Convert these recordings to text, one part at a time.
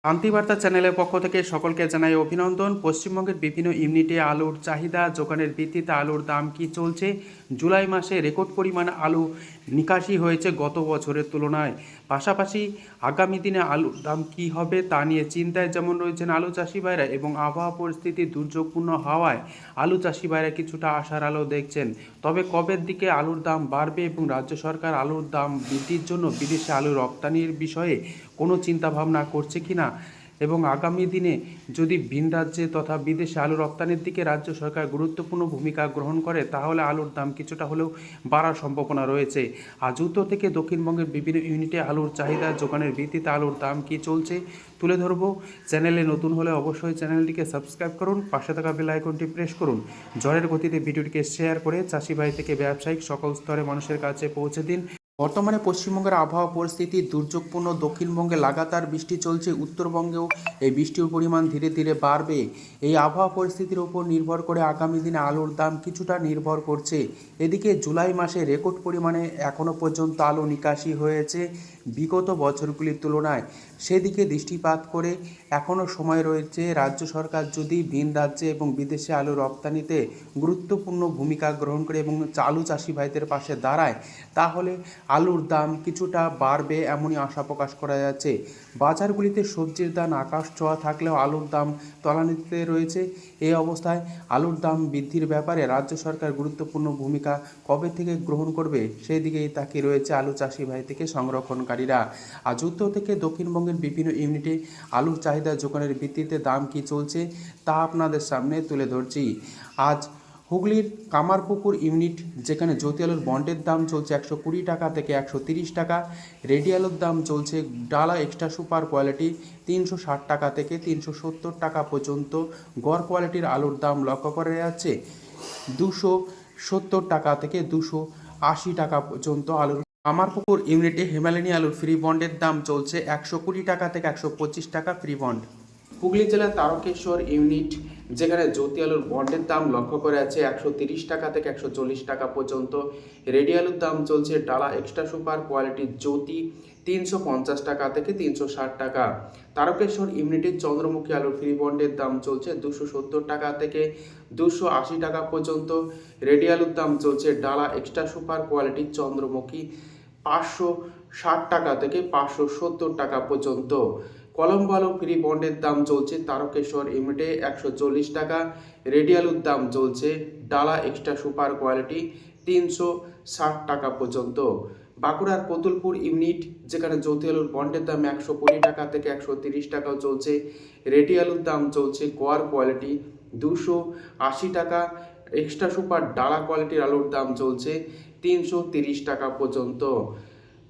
শান্তিবার্তা চ্যানেলের পক্ষ থেকে সকলকে জানাই অভিনন্দন। পশ্চিমবঙ্গের বিভিন্ন ইউনিটে আলুর চাহিদা যোগানের ভিত্তিতে আলুর দাম কি চলছে? জুলাই মাসে রেকর্ড পরিমাণ আলু নিকাশি হয়েছে গত বছরের তুলনায়। পাশাপাশি আগামী দিনে আলুর দাম কি হবে তা নিয়ে চিন্তায় যেমন রয়েছেন আলু চাষি ভাইরা, এবং আবহাওয়া পরিস্থিতি দুর্যোগপূর্ণ হওয়ায় আলু চাষি ভাইরা কিছুটা আশার আলো দেখছেন। তবে কবের দিকে আলুর দাম বাড়বে এবং রাজ্য সরকার আলুর দাম বৃদ্ধির জন্য বিদেশে আলু রপ্তানির বিষয়ে কোনো চিন্তাভাবনা করছে কি না, এবং আগামী দিনে যদি ভিন রাজ্যে তথা বিদেশে আলু রপ্তানির দিকে রাজ্য সরকার গুরুত্বপূর্ণ ভূমিকা গ্রহণ করে, তাহলে আলুর দাম কিছুটা হলেও বাড়ার সম্ভাবনা রয়েছে। আজ উত্তর থেকে দক্ষিণবঙ্গের বিভিন্ন ইউনিটে আলুর চাহিদা যোগানের ভিত্তিতে আলুর দাম কি চলছে তুলে ধরবো। চ্যানেলে নতুন হলে অবশ্যই চ্যানেলটিকে সাবস্ক্রাইব করুন, পাশে থাকা বেল আইকনটি প্রেস করুন। ঝড়ের গতিতে ভিডিওটিকে শেয়ার করে চাষি ভাই থেকে ব্যবসায়িক সকল স্তরে মানুষের কাছে পৌঁছে দিন। বর্তমানে পশ্চিমবঙ্গের আবহাওয়া পরিস্থিতি দুর্যোগপূর্ণ। দক্ষিণবঙ্গে লাগাতার বৃষ্টি চলছে, উত্তরবঙ্গেও এই বৃষ্টির পরিমাণ ধীরে ধীরে বাড়বে। এই আবহাওয়া পরিস্থিতির উপর নির্ভর করে আগামী দিনে আলুর দাম কিছুটা নির্ভর করছে। এদিকে জুলাই মাসে রেকর্ড পরিমাণে এখনও পর্যন্ত আলু নিকাশি হয়েছে বিগত বছরগুলির তুলনায়। সেদিকে দৃষ্টিপাত করে এখনও সময় রয়েছে। রাজ্য সরকার যদি ভিন রাজ্যে এবং বিদেশে আলু রপ্তানিতে গুরুত্বপূর্ণ ভূমিকা গ্রহণ করে এবং আলু চাষি ভাইদের পাশে দাঁড়ায়, তাহলে আলুর দাম কিছুটা বাড়বে এমনই আশা প্রকাশ করা যাচ্ছে। বাজারগুলিতে সবজির দাম আকাশ ছোঁয়া থাকলেও আলুর দাম তলানিতে রয়েছে। এই অবস্থায় আলুর দাম বৃদ্ধির ব্যাপারে রাজ্য সরকার গুরুত্বপূর্ণ ভূমিকা কবে থেকে গ্রহণ করবে, সেই দিকেই তাকিয়ে রয়েছে আলু চাষি ভাই থেকে সংরক্ষণকারীরা। আজ উত্তর থেকে দক্ষিণবঙ্গের বিভিন্ন ইউনিটে আলুর চাহিদা যোগানের ভিত্তিতে দাম কি চলছে তা আপনাদের সামনে তুলে ধরছি। আজ হুগলির কামারপুকুর ইউনিট, যেখানে জ্যোতি আলুর বন্ডের দাম চলছে 120 টাকা থেকে 130 টাকা। রেডি আলুর দাম চলছে ডালা এক্সট্রা সুপার কোয়ালিটি 360 টাকা থেকে 370 টাকা পর্যন্ত। গড় কোয়ালিটির আলুর দাম লক্ষ্য করা যাচ্ছে 270 টাকা থেকে 280 টাকা পর্যন্ত আলুর। কামারপুকুর ইউনিটে হিমালয়ানি আলুর ফ্রি বন্ডের দাম চলছে 120 টাকা থেকে 125 টাকা ফ্রি বন্ড। হুগলি জেলার তারকেশ্বর ইউনিট, যেখানে জ্যোতি আলুর বন্ডের দাম লক্ষ্য করে আছে 130 টাকা থেকে 140 টাকা পর্যন্ত। রেডি আলুর দাম চলছে ডালা এক্সট্রা সুপার কোয়ালিটির জ্যোতি 350 টাকা থেকে 360 টাকা। তারকেশ্বর ইউনিটের চন্দ্রমুখী আলুর ফ্রি বন্ডের দাম চলছে 270 টাকা থেকে 280 টাকা পর্যন্ত। রেডি আলুর দাম চলছে ডালা এক্সট্রা সুপার কোয়ালিটির চন্দ্রমুখী 560 টাকা থেকে 570 টাকা পর্যন্ত। কলম্বো আলু ফ্রি বন্ডের দাম চলছে তারকেশ্বর ইউনিটে 140 টাকা। রেডি আলুর দাম চলছে ডালা এক্সট্রা সুপার কোয়ালিটি 360 টাকা পর্যন্ত। বাঁকুড়ার কতুলপুর ইউনিট, যেখানে জ্যোতি আলুর বন্ডের দাম 120 টাকা থেকে 130 টাকাও চলছে। রেডি আলুর দাম চলছে গোয়ার কোয়ালিটি 280 টাকা। এক্সট্রা সুপার ডালা কোয়ালিটির আলুর দাম চলছে 330 টাকা পর্যন্ত।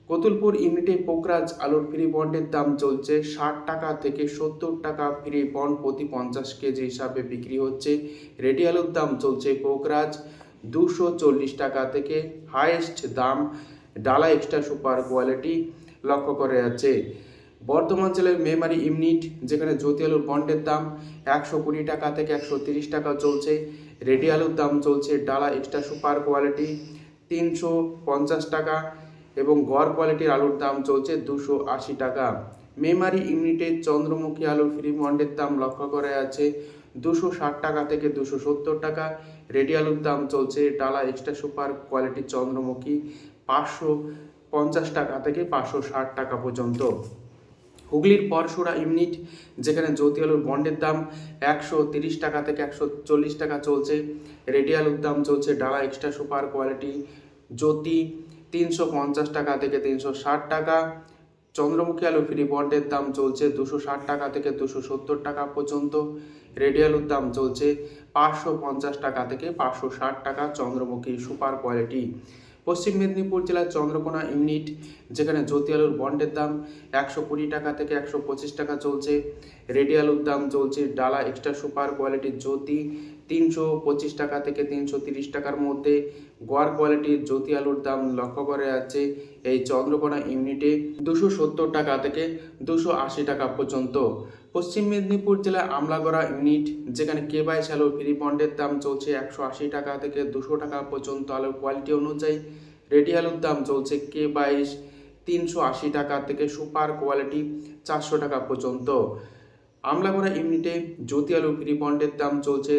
কতুলপুর ইউনিটে পোকরাজ আলুর ফ্রি বন্ডের দাম চলছে 60 টাকা থেকে 70 টাকা ফ্রি বন্ড প্রতি 50 কেজি হিসাবে বিক্রি হচ্ছে। রেডি আলুর দাম চলছে পোকরাজ 240 টাকা থেকে হাইয়েস্ট দাম ডালা এক্সট্রা সুপার কোয়ালিটি লক্ষ্য করা যাচ্ছে। বর্ধমান জেলার মেমারি ইউনিট, যেখানে জ্যোতি আলুর বন্ডের দাম 120 টাকা থেকে 130 টাকা চলছে। রেডি আলুর দাম চলছে ডালা এক্সট্রা সুপার কোয়ালিটি 350 টাকা এবং গড় কোয়ালিটির আলুর দাম চলছে 280 টাকা। মেমারি ইউনিটের চন্দ্রমুখী আলুর ফ্রি বন্ডের দাম লক্ষ্য করা যাচ্ছে 260 টাকা থেকে 270 টাকা। রেডি আলুর দাম চলছে ডালা এক্সট্রা সুপার কোয়ালিটির চন্দ্রমুখী 550 টাকা থেকে 560 টাকা পর্যন্ত। হুগলির পরশুরা ইউনিট, যেখানে জ্যোতি আলুর বন্ডের দাম 130 টাকা থেকে 140 টাকা চলছে। রেডি আলুর দাম চলছে ডালা এক্সট্রা সুপার কোয়ালিটি জ্যোতি 350 টাকা থেকে 360 টাকা। চন্দ্রমুখী আলু ফ্রি বন্ডের দাম চলছে 260 টাকা থেকে 270 টাকা পর্যন্ত। রেডি আলুর দাম চলছে 550 টাকা থেকে 560 টাকা চন্দ্রমুখী সুপার কোয়ালিটি। পশ্চিম মেদিনীপুর জেলার চন্দ্রকোনা ইউনিট, যেখানে জ্যোতি আলুর বন্ডের দাম 120 টাকা থেকে 125 টাকা চলছে। রেডি আলুর দাম চলছে ডালা এক্সট্রা সুপার কোয়ালিটির জ্যোতি 325 টাকা থেকে 330 টাকার মধ্যে। গোয়ার কোয়ালিটির জ্যোতি আলুর দাম লক্ষ্য করা যাচ্ছে এই চন্দ্রকোনা ইউনিটে 270 টাকা থেকে 280 টাকা পর্যন্ত। পশ্চিম মেদিনীপুর জেলার আমলাগড়া ইউনিট, যেখানে কে22 আলুর ফ্রি বন্ডের দাম চলছে 180 টাকা থেকে 200 টাকা পর্যন্ত আলুর কোয়ালিটি অনুযায়ী। রেডি আলুর দাম চলছে কে22 380 টাকা থেকে সুপার কোয়ালিটি 400 টাকা পর্যন্ত। আমলাগড়া ইউনিটে জ্যোতি আলু ফ্রি বন্ডের দাম চলছে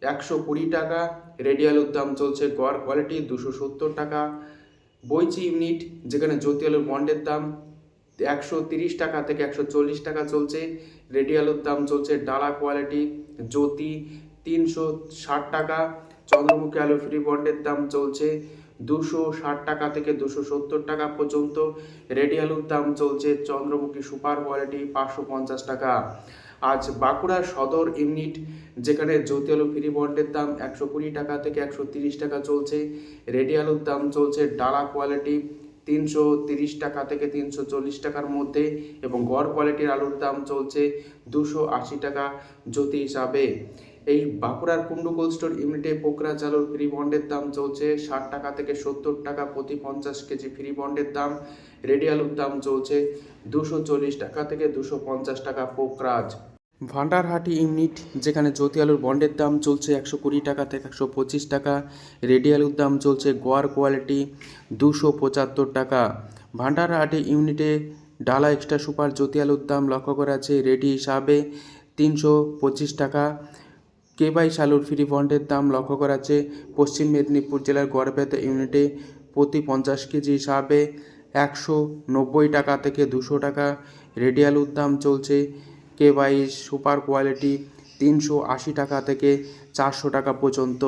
120 টাকা, রেডি আলুর দাম চলছে গড় কোয়ালিটি 270 টাকা। বইচি ইউনিট যেখানে জ্যোতি আলুর বন্ডের দাম 130 টাকা থেকে 140 টাকা চলছে, রেডি আলুর দাম চলছে ডালা কোয়ালিটি জ্যোতি 360 টাকা। চন্দ্রমুখী আলু ফ্রি বন্ডের দাম চলছে 260 টাকা থেকে 270 টাকা পর্যন্ত, রেডি আলুর দাম চলছে চন্দ্রমুখী সুপার কোয়ালিটি 550 টাকা। আজ বাঁকুড়া সদর ইউনিট যেখানে জ্যোতি আলু ফ্রি বন্ডের দাম 120 টাকা থেকে 130 টাকা চলছে, রেডি আলুর দাম চলছে ডালা কোয়ালিটি 330 টাকা থেকে 340 টাকার মধ্যে এবং গড় কোয়ালিটির আলুর দাম চলছে 280 টাকা জ্যোতি হিসাবে। এই বাঁকুড়ার কুন্ডু কোল্ড স্টোর ইউনিটে পোকরা চালুর ফ্রি বন্ডের দাম চলছে 60 টাকা থেকে 70 টাকা প্রতি 50 কেজি ফ্রি বন্ডের দাম, রেডি আলুর দাম চলছে 240 টাকা থেকে 250 টাকা পোকরাজ। ভান্ডারহাটি ইউনিট যেখানে জ্যোতি আলুর বন্ডের দাম চলছে 120 টাকা থেকে 125 টাকা, রেডি আলুর দাম চলছে গোয়ার কোয়ালিটি 275 টাকা। ভান্ডারহাটি ইউনিটে ডালা এক্সট্রা সুপার জ্যোতি আলুর দাম লক্ষ্য করা আছে রেডি হিসাবে 325 টাকা। কেবাইশ আলুর ফ্রি বন্ডের দাম লক্ষ্য করা আছে পশ্চিম মেদিনীপুর জেলার গড়বেতা ইউনিটে প্রতি 50 কেজি হিসাবে 190 টাকা থেকে 200 টাকা, রেডি আলুর দাম চলছে কেবাইশ সুপার কোয়ালিটি 380 টাকা থেকে 400 টাকা পর্যন্ত।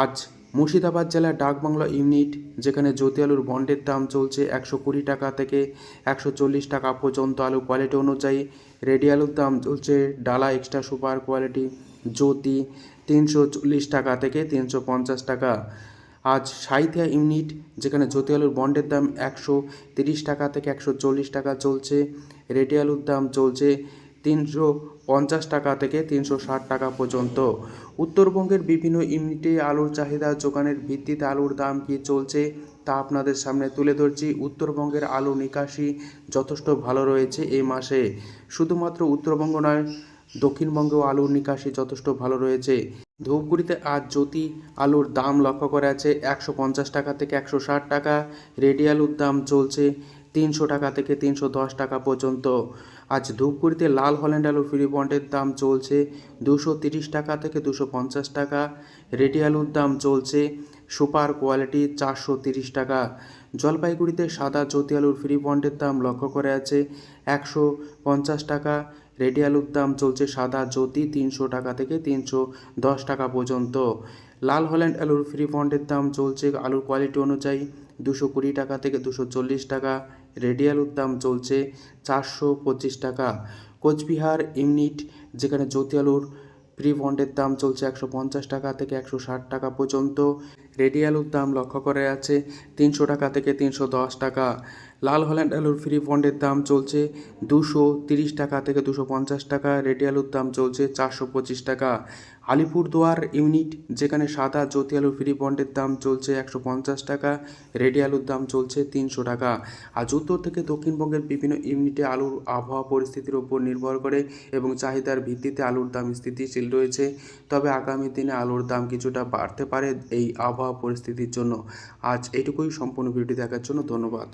আজ মুর্শিদাবাদ জেলার ডাকবাংলা ইউনিট যেখানে জ্যোতি আলুর বন্ডের দাম চলছে 120 টাকা থেকে 140 টাকা পর্যন্ত আলু কোয়ালিটি অনুযায়ী, রেডি আলুর দাম চলছে ডালা এক্সট্রা সুপার কোয়ালিটি জ্যোতি 340 টাকা থেকে 350 টাকা। আজ সাঁইথিয়া ইউনিট যেখানে জ্যোতি আলুর বন্ডের দাম 130 টাকা থেকে 140 টাকা চলছে, রেডি আলুর দাম চলছে 350 টাকা থেকে 360 টাকা পর্যন্ত। উত্তরবঙ্গের বিভিন্ন ইউনিটে আলুর চাহিদা যোগানের ভিত্তিতে আলুর দাম কী চলছে তা আপনাদের সামনে তুলে ধরছি। উত্তরবঙ্গের আলু নিকাশি যথেষ্ট ভালো রয়েছে এই মাসে, শুধুমাত্র উত্তরবঙ্গ নয় দক্ষিণবঙ্গেও আলুর নিকাশি যথেষ্ট ভালো রয়েছে। ধূপগুড়িতে আজ জ্যোতি আলুর দাম লক্ষ্য করা আছে 150 টাকা থেকে 160 টাকা, রেডি আলুর দাম চলছে 300 টাকা থেকে 310 টাকা পর্যন্ত। আজ ধূপগুড়িতে লাল হল্যান্ড আলু ফ্রি বন্ডের দাম চলছে 230 টাকা থেকে 250 টাকা, রেডি আলুর দাম চলছে সুপার কোয়ালিটি 430 টাকা। জলপাইগুড়িতে সাদা জ্যোতি আলুর ফ্রি বন্ডের দাম লক্ষ্য করে আছে 150 টাকা, রেডি আলুর দাম চলছে সাদা জ্যোতি 300 টাকা থেকে 310 টাকা পর্যন্ত। লাল হল্যান্ড আলুর ফ্রি বন্ডের দাম চলছে আলুর কোয়ালিটি অনুযায়ী 220 টাকা থেকে 240 টাকা, রেডি আলুর দাম চলছে 425 টাকা। কোচবিহার ইউনিট যেখানে জ্যোতি আলুর ফ্রি বন্ডের দাম চলছে 150 টাকা থেকে 160 টাকা পর্যন্ত, রেডি আলুর দাম লক্ষ্য করে আছে 300 টাকা থেকে 310 টাকা। লাল হল্যান্ড আলুর ফ্রি বন্ডের দাম চলছে 230 টাকা থেকে 250 টাকা, রেডি আলুর দাম চলছে 425 টাকা। আলিপুরদুয়ার ইউনিট যেখানে সাদা জ্যোতি আলুর ফ্রি বন্ডের দাম চলছে 150 টাকা, রেডি আলুর দাম চলছে 300 টাকা। আজ উত্তর থেকে দক্ষিণবঙ্গের বিভিন্ন ইউনিটে আলুর আবহাওয়া পরিস্থিতির উপর নির্ভর করে এবং চাহিদার ভিত্তিতে আলুর দাম স্থিতিশীল রয়েছে, তবে আগামী দিনে আলুর দাম কিছুটা বাড়তে পারে এই আবহাওয়া পরিস্থিতির জন্য। আজ এইটুকুই, সম্পূর্ণ ভিডিও দেখার জন্য ধন্যবাদ।